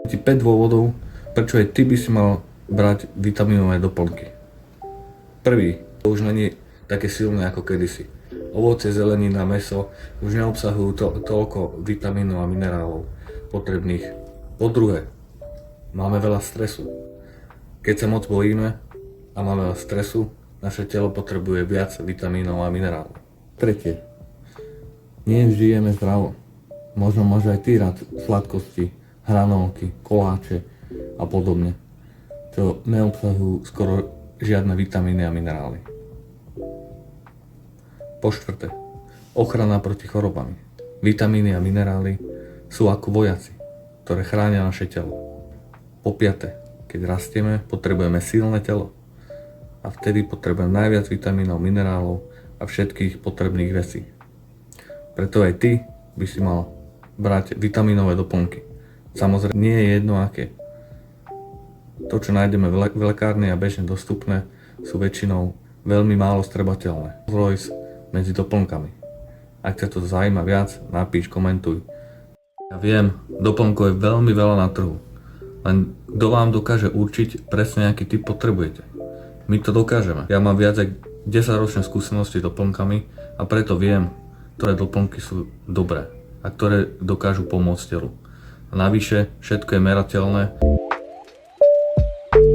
Ti 5 dôvodov, prečo aj ty by si mal brať vitamínové doplnky. Prvý, to už není také silné ako kedysi. Ovocie, zelenina, mäso už neobsahujú toľko vitamínov a minerálov potrebných. Po druhé, máme veľa stresu. Keď sa moc bojíme a máme veľa stresu, naše telo potrebuje viac vitamínov a minerálov. Tretie, nie vždy jeme zdravo. Možno máš aj ty rád sladkosti, hranolky, koláče a podobne, čo neobsahujú skoro žiadne vitamíny a minerály. Po štvrté, ochrana proti chorobám. Vitamíny a minerály sú ako vojaci, ktoré chránia naše telo. Po piate, keď rastieme, potrebujeme silné telo a vtedy potrebujeme najviac vitamínov, minerálov a všetkých potrebných vecí. Preto aj ty by si mal brať vitamínové doplnky. Samozrejme, nie je jedno aké. To, čo nájdeme v lekárni a bežne dostupné, sú väčšinou veľmi málo strebateľné. Rozrojs medzi doplnkami. Ak ťa to zaujíma viac, napíš, komentuj. Ja viem, doplnkov je veľmi veľa na trhu. Len kto vám dokáže určiť presne, aký typ potrebujete. My to dokážeme. Ja mám viac ako 10-ročné skúsenosti s doplnkami a preto viem, ktoré doplnky sú dobré a ktoré dokážu pomôcť telu. A navyše, všetko je merateľné.